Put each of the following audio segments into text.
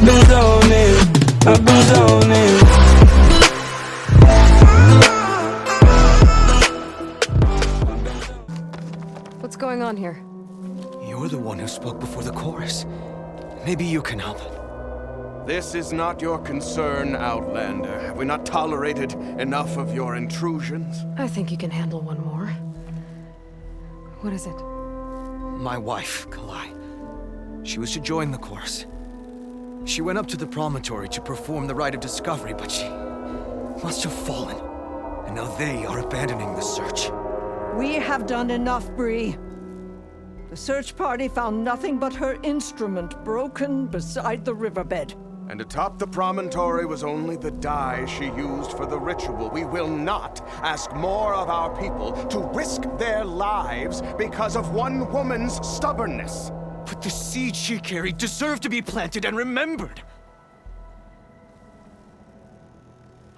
been zoning, I've been zoning. What's going on here? You're the one who spoke before the chorus. Maybe you can help. This is not your concern, Outlander. Have we not tolerated enough of your intrusions? I think you can handle one more. What is it? My wife, Kalai. She was to join the chorus. She went up to the Promontory to perform the rite of discovery, but she must have fallen. And now they are abandoning the search. We have done enough, Bree. The search party found nothing but her instrument broken beside the riverbed. And atop the promontory was only the dye she used for the ritual. We will not ask more of our people to risk their lives because of one woman's stubbornness. But the seed she carried deserved to be planted and remembered.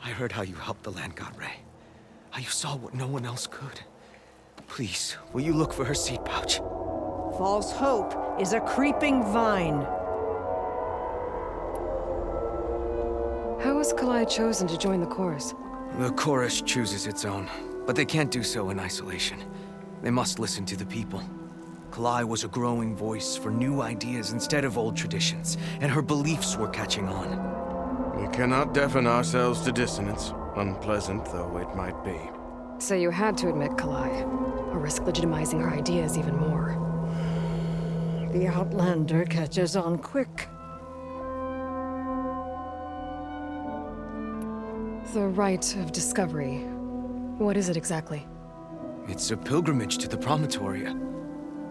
I heard how you helped the land god Ray. How you saw what no one else could. Please, will you look for her seed pouch? False hope is a creeping vine. How was Kalai chosen to join the chorus? The chorus chooses its own, but they can't do so in isolation. They must listen to the people. Kalai was a growing voice for new ideas instead of old traditions, and her beliefs were catching on. We cannot deafen ourselves to dissonance, unpleasant though it might be. So you had to admit Kalai, or risk legitimizing her ideas even more. The Outlander catches on quick. The rite of discovery. What is it exactly? It's a pilgrimage to the Promontory.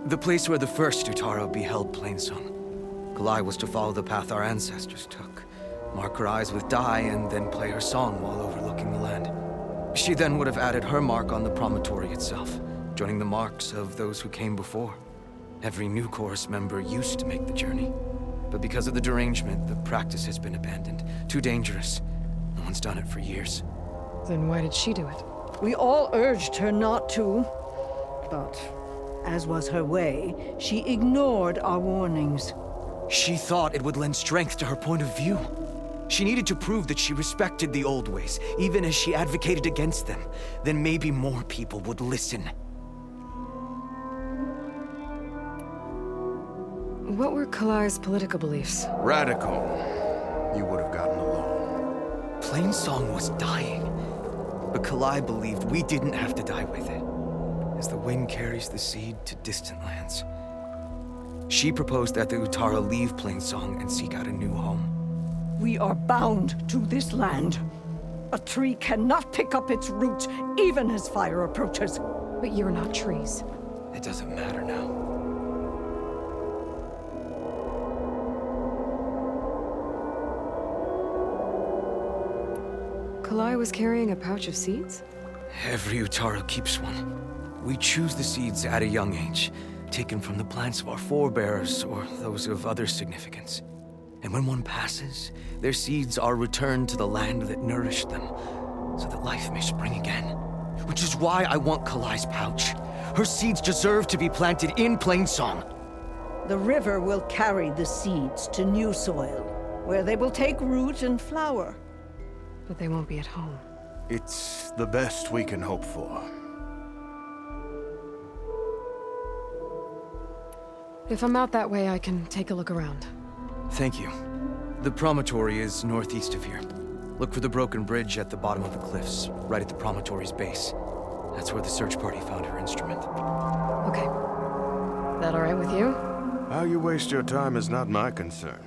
The place where the first Utaro beheld Plainsong. Kalai was to follow the path our ancestors took. Mark her eyes with dye and then play her song while overlooking the land. She then would have added her mark on the promontory itself, joining the marks of those who came before. Every new chorus member used to make the journey. But because of the derangement, the practice has been abandoned. Too dangerous. No one's done it for years. Then why did she do it? We all urged her not to, but as was her way, she ignored our warnings. She thought it would lend strength to her point of view. She needed to prove that she respected the old ways, even as she advocated against them. Then maybe more people would listen. What were Kalai's political beliefs? Radical. You would have gotten along. Plainsong was dying, but Kalai believed we didn't have to die with it, as the wind carries the seed to distant lands. She proposed that the Utara leave Plainsong and seek out a new home. We are bound to this land. A tree cannot pick up its roots, even as fire approaches. But you're not trees. It doesn't matter now. Kalai was carrying a pouch of seeds? Every Utara keeps one. We choose the seeds at a young age, taken from the plants of our forebears or those of other significance. And when one passes, their seeds are returned to the land that nourished them, so that life may spring again. Which is why I want Kalai's pouch. Her seeds deserve to be planted in Plainsong. The river will carry the seeds to new soil, where they will take root and flower. But they won't be at home. It's the best we can hope for. If I'm out that way, I can take a look around. Thank you. The promontory is northeast of here. Look for the broken bridge at the bottom of the cliffs, right at the promontory's base. That's where the search party found her instrument. Okay. That all right with you? How you waste your time is not my concern.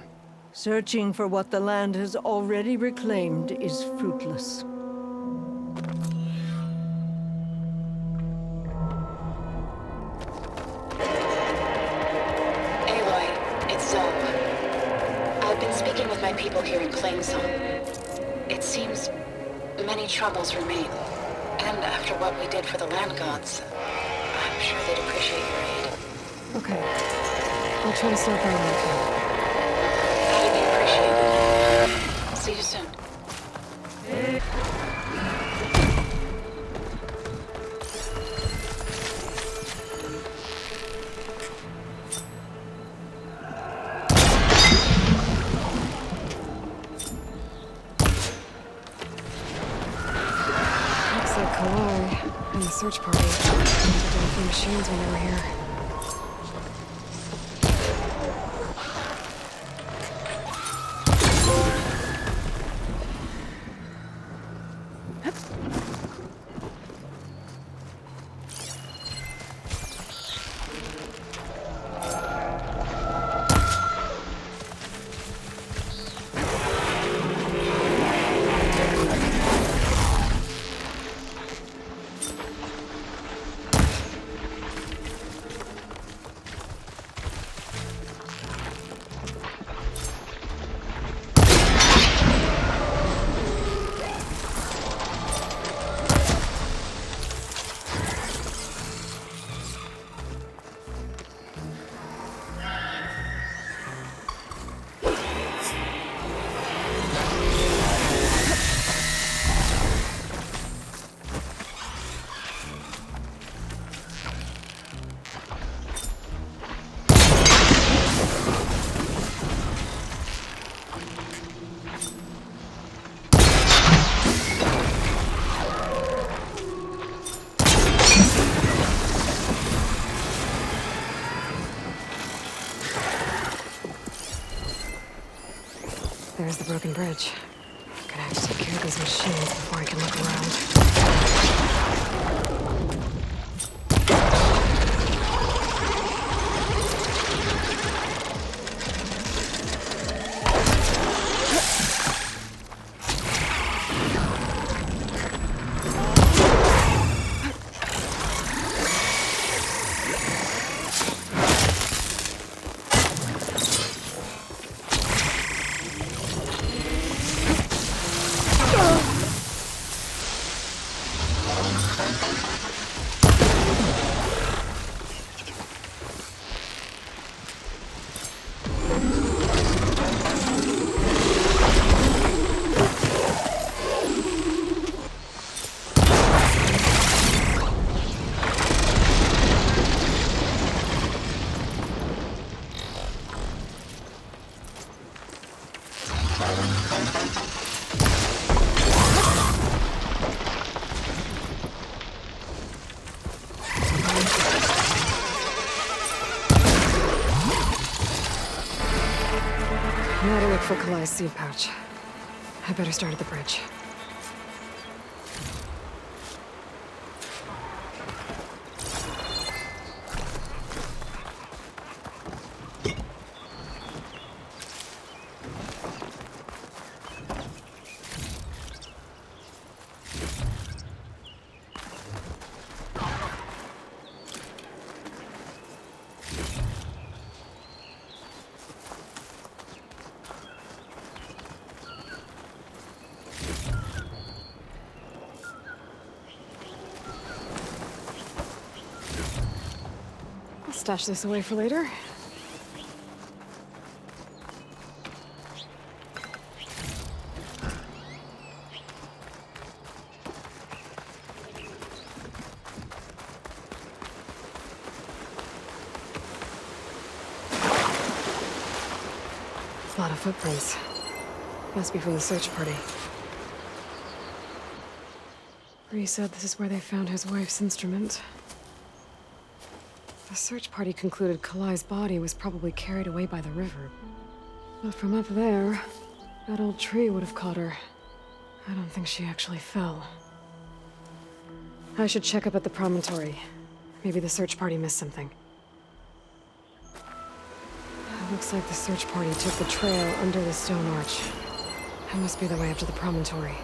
Searching for what the land has already reclaimed is fruitless. Speaking with my people here in Plainsong, it seems many troubles remain. And after what we did for the land gods, I'm sure they'd appreciate your aid. Okay. I'll try to stop by when I That'd be appreciated. See you soon. search party. They did a few machines when they were here. There's the broken bridge. Gonna have to take care of these machines before I can look around. Now to look for Kalai's seed pouch. I better start at the bridge. I'll stash this away for later. A lot of footprints. Must be from the search party. Bree said this is where they found his wife's instrument. The search party concluded Kalai's body was probably carried away by the river. But from up there, that old tree would have caught her. I don't think she actually fell. I should check up at the Promontory. Maybe the search party missed something. Looks like the search party took the trail under the stone arch. That must be the way up to the Promontory.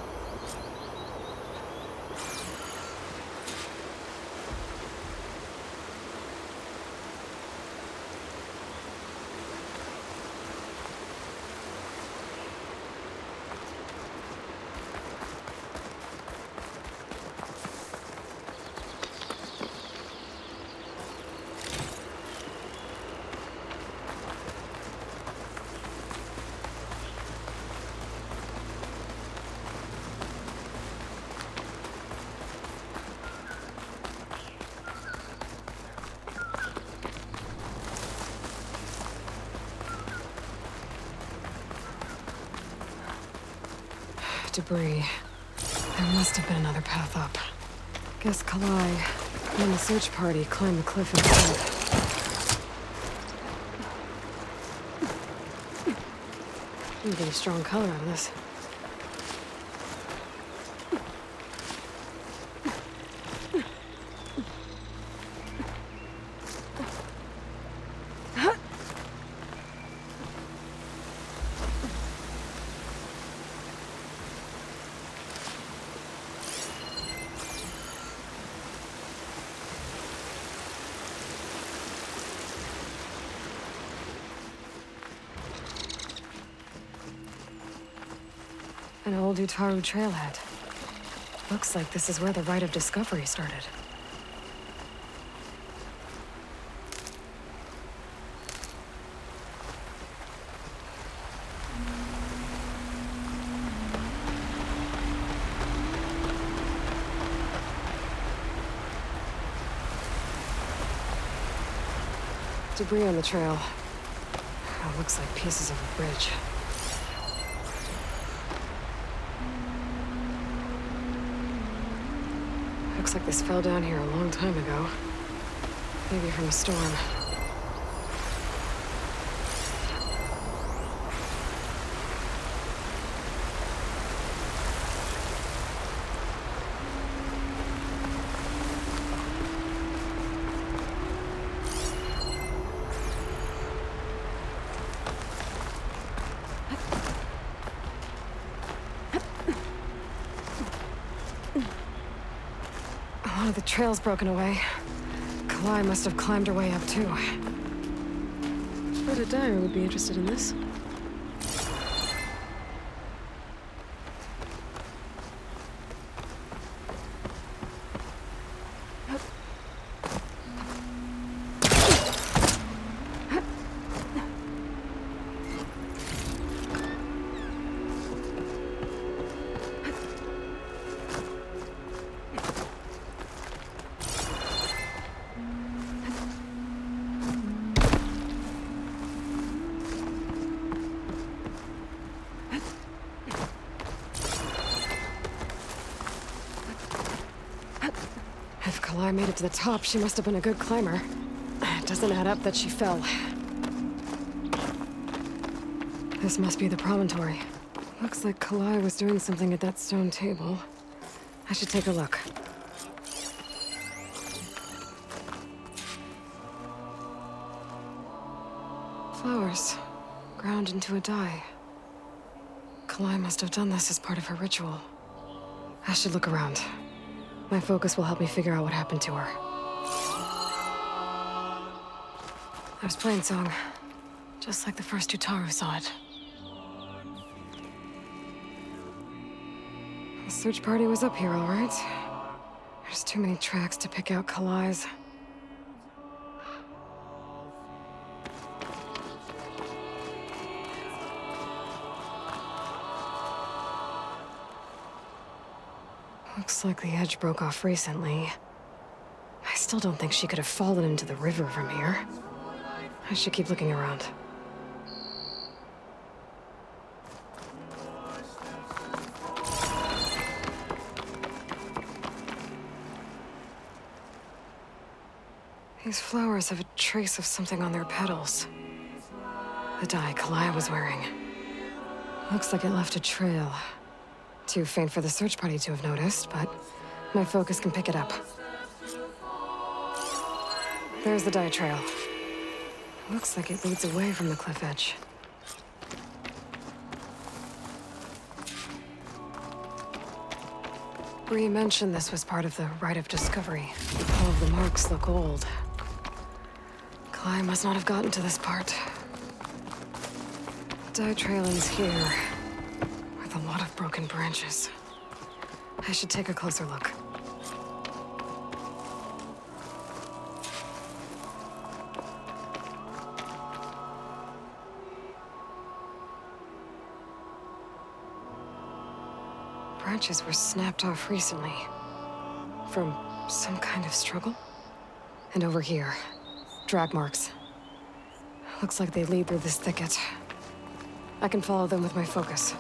Debris. There must have been another path up. Guess Kalai and the search party climbed the cliff in front. I'm getting strong color out of this. An old Utaru trailhead. Looks like this is where the Rite of Discovery started. Debris on the trail. Oh, looks like pieces of a bridge. Looks like this fell down here a long time ago. Maybe from a storm. Oh, the trail's broken away. Kalai must have climbed her way up, too. Bet a dyer would be interested in this. If Kalai made it to the top, she must have been a good climber. It doesn't add up that she fell. This must be the Promontory. Looks like Kalai was doing something at that stone table. I should take a look. Flowers, ground into a dye. Kalai must have done this as part of her ritual. I should look around. My focus will help me figure out what happened to her. There's Plainsong, just like the first Utaru saw it. The search party was up here, all right. There's too many tracks to pick out Kalai's. Looks like the edge broke off recently. I still don't think she could have fallen into the river from here. I should keep looking around. These flowers have a trace of something on their petals. The dye Kalai was wearing. Looks like it left a trail. Too faint for the search party to have noticed, but my focus can pick it up. There's the dye trail. Looks like it leads away from the cliff edge. Bree mentioned this was part of the Rite of Discovery. All of the marks look old. Kalai must not have gotten to this part. The dye trail ends here, with a lot of broken branches. I should take a closer look. Branches were snapped off recently. From some kind of struggle. And over here, drag marks. Looks like they lead through this thicket. I can follow them with my focus.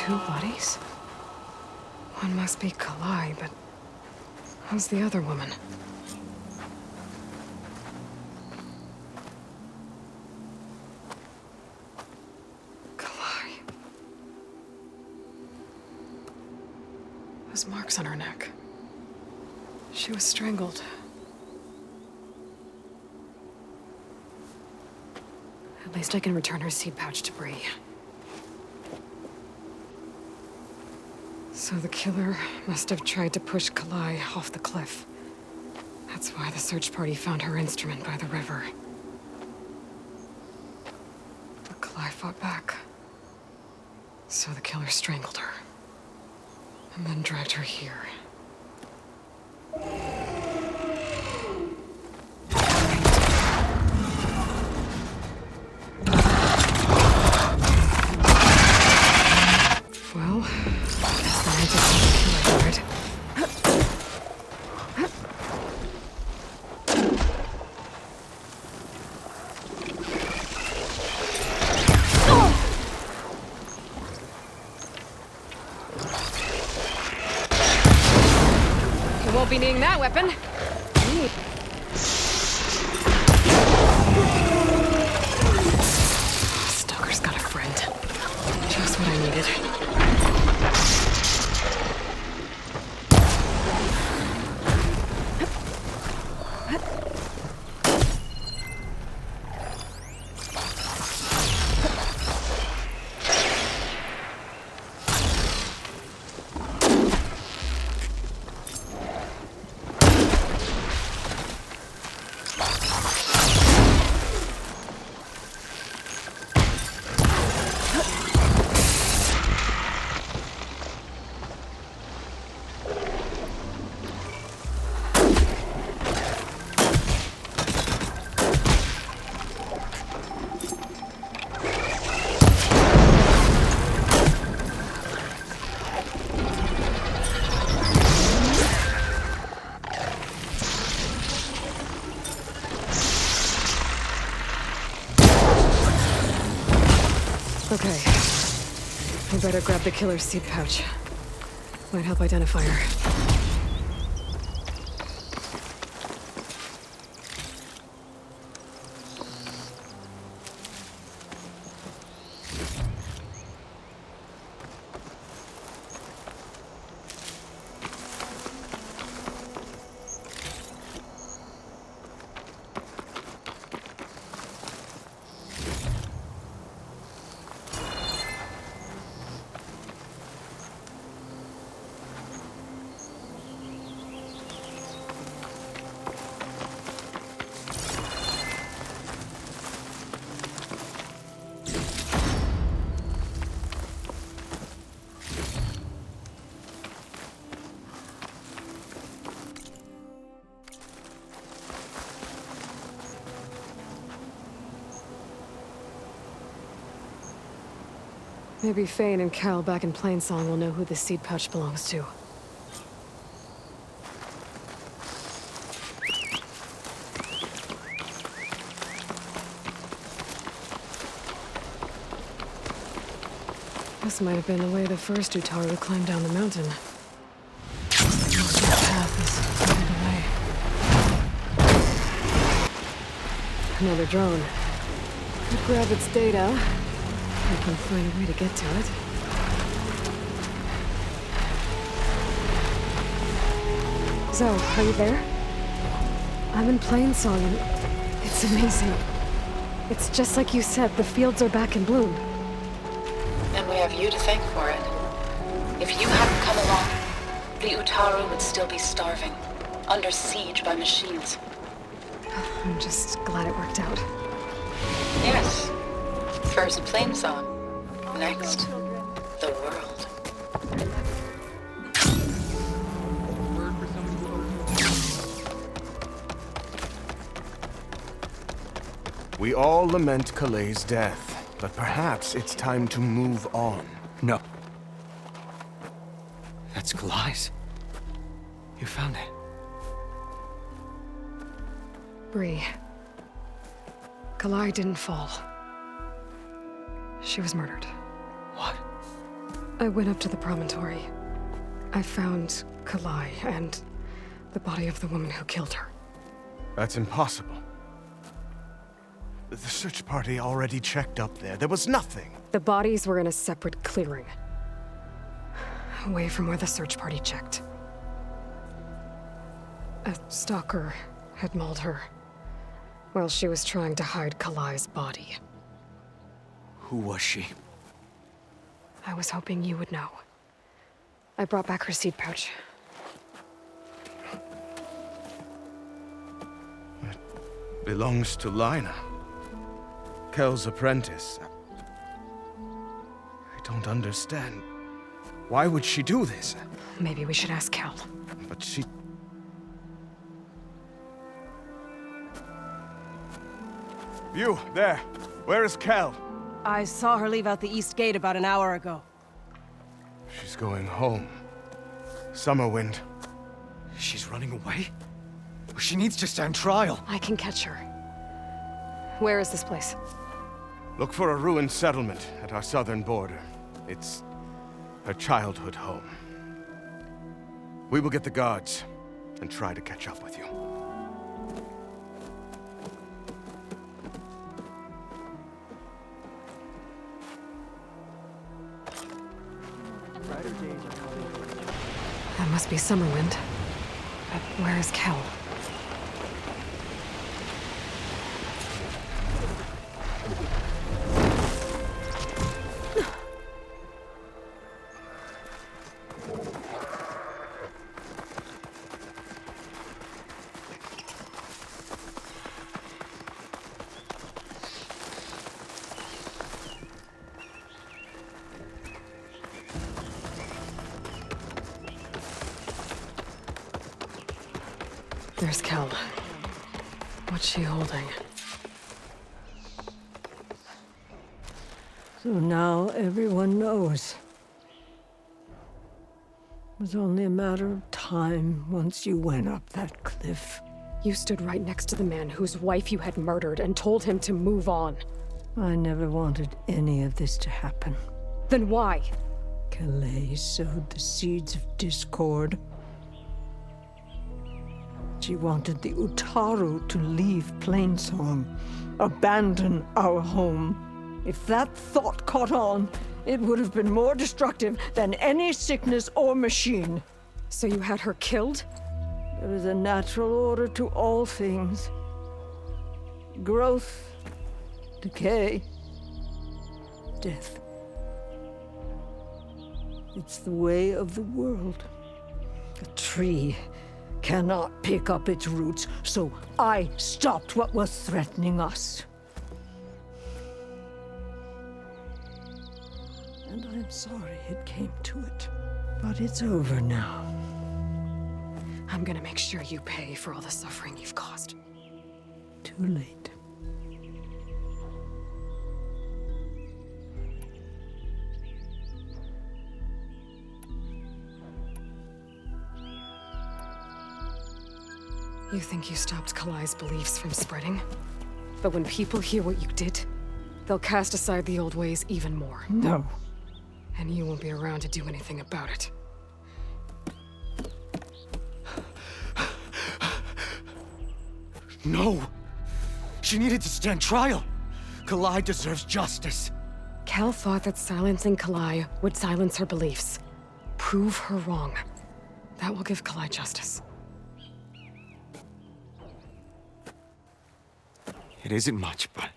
two bodies? One must be Kalai, but how's the other woman? Kalai. Those marks on her neck. She was strangled. At least I can return her seed pouch to Bree. So the killer must have tried to push Kalai off the cliff. That's why the search party found her instrument by the river. But Kalai fought back. So the killer strangled her. And then dragged her here. Well, guess then I just need to kill her for it. You won't be needing that weapon. Stoker's got a friend. Just what I needed. Okay. I better grab the killer's seed pouch. Might help identify her. Maybe Fane and Carol back in Plainsong will know who the seed pouch belongs to. This might have been the way the first Utaru climbed down the mountain. Most of the path is right away. Another drone. Could grab its data. I can find a way to get to it. Zoe, are you there? I'm in Plainsong and it's amazing. It's just like you said, the fields are back in bloom. And we have you to thank for it. If you hadn't come along, the Utaru would still be starving, under siege by machines. I'm just glad it worked out. Yes. First Plainsong. Next, the world. We all lament Kalei's death, but perhaps it's time to move on. No. That's Kalai's. You found it. Bree. Kalai didn't fall. She was murdered. What? I went up to the Promontory. I found Kalai and the body of the woman who killed her. That's impossible. The search party already checked up there. There was nothing. The bodies were in a separate clearing. Away from where the search party checked. A stalker had mauled her while she was trying to hide Kalai's body. Who was she? I was hoping you would know. I brought back her seed pouch. It belongs to Lina. Kel's apprentice. I don't understand. Why would she do this? Maybe we should ask Kel. But she... You, there. Where is Kel? I saw her leave out the east gate about an hour ago. She's going home. Summerwind. She's running away? She needs to stand trial. I can catch her. Where is this place? Look for a ruined settlement at our southern border. It's her childhood home. We will get the guards and try to catch up with you. That must be Summerwind. But where is Kel? There's Kel. What's she holding? So now everyone knows. It was only a matter of time once you went up that cliff. You stood right next to the man whose wife you had murdered and told him to move on. I never wanted any of this to happen. Then why? Calais sowed the seeds of discord. She wanted the Utaru to leave Plainsong, abandon our home. If that thought caught on, it would have been more destructive than any sickness or machine. So you had her killed? There is a natural order to all things. Growth, decay, death. It's the way of the world. A tree cannot pick up its roots, so I stopped what was threatening us. And I'm sorry it came to it. But it's over now. I'm gonna make sure you pay for all the suffering you've caused. Too late. You think you stopped Kalai's beliefs from spreading? But when people hear what you did, they'll cast aside the old ways even more. No. And you won't be around to do anything about it. No! She needed to stand trial! Kalai deserves justice. Kel thought that silencing Kalai would silence her beliefs. Prove her wrong. That will give Kalai justice. It isn't much, but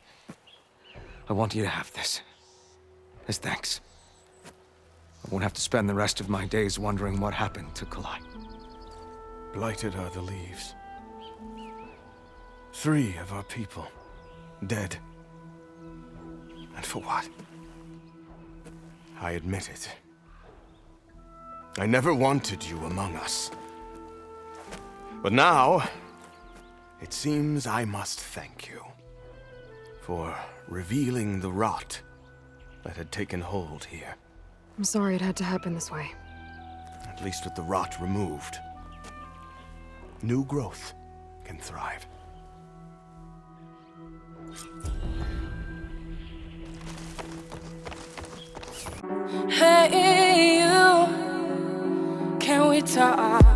I want you to have this. As thanks. I won't have to spend the rest of my days wondering what happened to Kalai. Blighted are the leaves. 3 of our people, dead. And for what? I admit it. I never wanted you among us. But now, it seems I must thank you for revealing the rot that had taken hold here. I'm sorry it had to happen this way. At least with the rot removed, new growth can thrive. Hey. guitar.